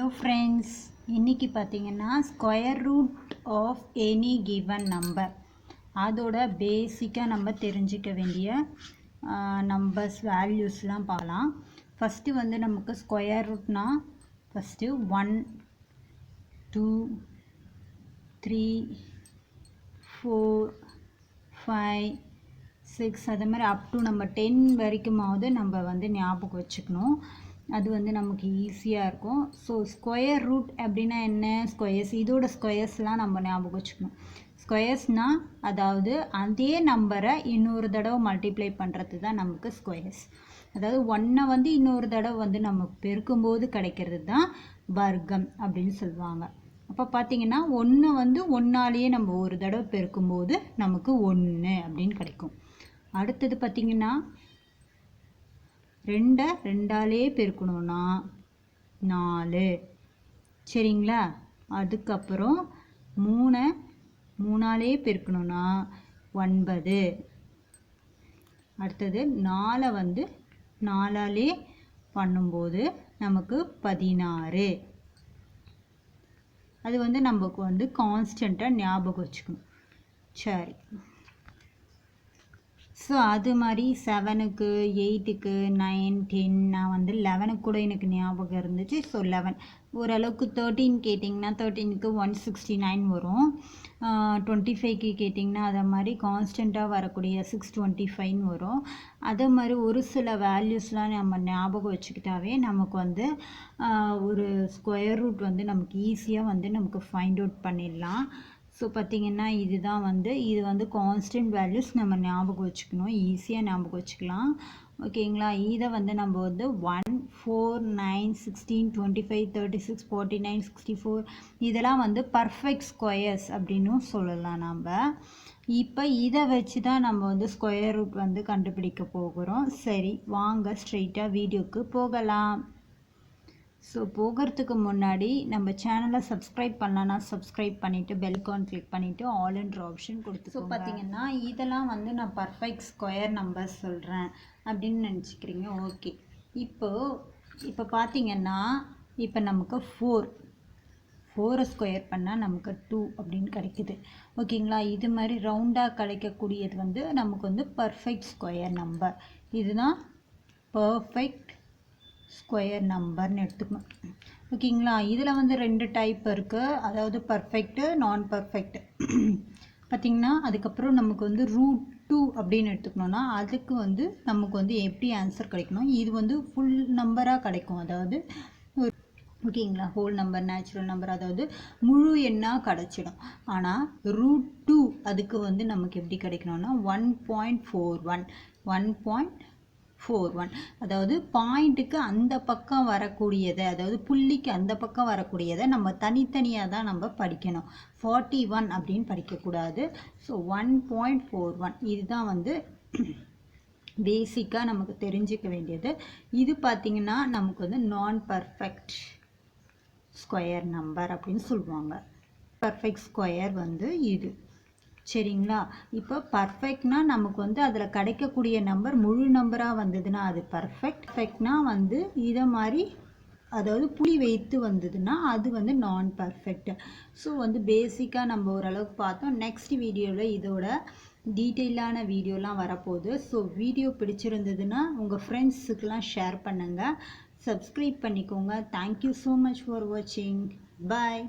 Hello friends, இன்னைக்கு பார்த்தீங்கன்னா square root of any given number அதோட பேசிக்காக நம்ம தெரிஞ்சிக்க வேண்டிய நம்பர்ஸ் வேல்யூஸ்லாம் பார்க்கலாம். ஃபஸ்ட்டு வந்து நமக்கு ஸ்கொயர் ரூட்னா ஃபஸ்ட்டு 1 2 3 4 5 6 அது மாதிரி அப் டு நம்ம 10 வரைக்குமாவது நம்ம வந்து ஞாபகம் வச்சுக்கணும். அது வந்து நமக்கு ஈஸியாக இருக்கும். ஸோ ஸ்கொயர் ரூட் அப்படின்னா என்ன? ஸ்கொயர்ஸ், இதோட ஸ்கொயர்ஸ்லாம் நம்ம ஞாபகம் வச்சுக்கணும். ஸ்கொயர்ஸ்னால் அதாவது அதே நம்பரை இன்னொரு தடவை மல்டிப்ளை பண்ணுறது தான் நமக்கு ஸ்கொயர்ஸ். அதாவது ஒன்றை வந்து இன்னொரு தடவை வந்து நம்ம பெருக்கும்போது கிடைக்கிறது தான் வர்க்கம் அப்படின்னு சொல்லுவாங்க. அப்போ பார்த்தீங்கன்னா ஒன்று வந்து ஒன்றாலேயே நம்ம ஒரு தடவை பெருக்கும்போது நமக்கு 1 அப்படின்னு கிடைக்கும். அடுத்தது பார்த்திங்கன்னா 2 2ஆலே பெருக்கணும்னா 4, சரிங்களா? அதுக்கப்புறம் 3 3ஆலே பெருக்கணும்னா 9. அடுத்தது 4 வந்து 4ஆலே பண்ணும்போது நமக்கு 16. அது வந்து நமக்கு வந்து கான்ஸ்டண்ட்டாக ஞாபகம் வச்சுக்கணும். சரி, ஸோ அது மாதிரி 7க்கு 8க்கு 9 10 நான் வந்து 11க்கு கூட எனக்கு ஞாபகம் இருந்துச்சு. ஸோ 11 ஓரளவுக்கு 13 கேட்டிங்கன்னா 13க்கு 169 வரும். 25க்கு கேட்டிங்கன்னா அதை மாதிரி கான்ஸ்டண்ட்டாக வரக்கூடிய 625 வரும். அதே மாதிரி ஒரு சில வேல்யூஸ்லாம் நம்ம ஞாபகம் வச்சுக்கிட்டாவே நமக்கு வந்து ஒரு ஸ்கொயர் ரூட் வந்து நமக்கு ஈஸியாக வந்து நமக்கு ஃபைண்ட் அவுட் பண்ணிடலாம். ஸோ பார்த்திங்கன்னா இதுதான் வந்து இது வந்து கான்ஸ்டன்ட் வேல்யூஸ் நம்ம ஞாபகம் வச்சுக்கணும், ஈஸியாக ஞாபகம் வச்சுக்கலாம். ஓகேங்களா? இதை வந்து நம்ம வந்து 1 4 9 16 25 36 49 64 இதெல்லாம் வந்து பர்ஃபெக்ட் ஸ்கொயர்ஸ் அப்படின்னும் சொல்லலாம் நம்ம. இப்போ இதை வச்சு தான் நம்ம வந்து ஸ்கொயர் ரூட் வந்து கண்டுபிடிக்க போகிறோம். சரி, வாங்க ஸ்ட்ரெயிட்டாக வீடியோக்கு போகலாம். ஸோ போகிறதுக்கு முன்னாடி நம்ம சேனலை சப்ஸ்கிரைப் பண்ணலன்னா சப்ஸ்கிரைப் பண்ணிவிட்டு பெல் ஐகான் கிளிக் பண்ணிவிட்டு ஆல்ன்ற ஆப்ஷன் கொடுத்து. ஸோ பார்த்தீங்கன்னா இதெல்லாம் வந்து நான் பர்ஃபெக்ட் ஸ்கொயர் நம்பர் சொல்கிறேன் அப்படின்னு நினச்சிக்கிறீங்க. ஓகே, இப்போ பார்த்தீங்கன்னா இப்போ நமக்கு 4 ஸ்கொயர் பண்ணால் நமக்கு 2 அப்படின்னு கிடைக்குது. ஓகேங்களா? இது மாதிரி ரவுண்டாக கிடைக்கக்கூடியது வந்து நமக்கு வந்து பர்ஃபெக்ட் ஸ்கொயர் நம்பர். இதுதான் பர்ஃபெக்ட் ஸ்கொயர் நம்பர்னு எடுத்துக்கணும். ஓகேங்களா? இதில் வந்து 2 டைப் இருக்குது, அதாவது பர்ஃபெக்ட்டு நான் பர்ஃபெக்ட். பார்த்திங்கன்னா அதுக்கப்புறம் நமக்கு வந்து √2 அப்படின்னு எடுத்துக்கணும்னா அதுக்கு வந்து நமக்கு வந்து எப்படி ஆன்சர் கிடைக்கணும், இது வந்து ஃபுல் நம்பராக கிடைக்கும். அதாவது ஓகேங்களா, ஹோல் நம்பர் நேச்சுரல் நம்பர் அதாவது முழு எண்ணாக கிடச்சிடும். ஆனால் √2 அதுக்கு வந்து நமக்கு எப்படி கிடைக்கணும்னா 1.41 அதாவது பாயிண்ட்டுக்கு அந்த பக்கம் வரக்கூடியதை, அதாவது புள்ளிக்கு அந்த பக்கம் வரக்கூடியதை நம்ம தனித்தனியாக தான் நம்ம படிக்கணும். 41 அப்படின்னு படிக்கக்கூடாது. ஸோ 1.41 இதுதான் வந்து பேசிக்காக நமக்கு தெரிஞ்சிக்க வேண்டியது. இது பார்த்திங்கன்னா நமக்கு வந்து நான் பர்ஃபெக்ட் ஸ்கொயர் நம்பர் அப்படின்னு சொல்லுவாங்க. பர்ஃபெக்ட் ஸ்கொயர் வந்து இது, சரிங்களா? இப்போ பர்ஃபெக்ட்னா நமக்கு வந்து அதில் கிடைக்கக்கூடிய நம்பர் முழு நம்பராக வந்ததுன்னா அது பர்ஃபெக்ட்னா வந்து இதை மாதிரி அதாவது புள்ளி வைத்து வந்ததுன்னா அது வந்து நான் பர்ஃபெக்ட். ஸோ வந்து பேசிக்காக நம்ம ஓரளவுக்கு பார்த்தோம். நெக்ஸ்ட் வீடியோவில் இதோட டீட்டெயிலான வீடியோலாம் வரப்போகுது. ஸோ வீடியோ பிடிச்சிருந்ததுன்னா உங்கள் ஃப்ரெண்ட்ஸுக்கெலாம் ஷேர் பண்ணுங்கள், சப்ஸ்கிரைப் பண்ணிக்கோங்க. தேங்க்யூ ஸோ மச் ஃபார் வாட்சிங். பாய்.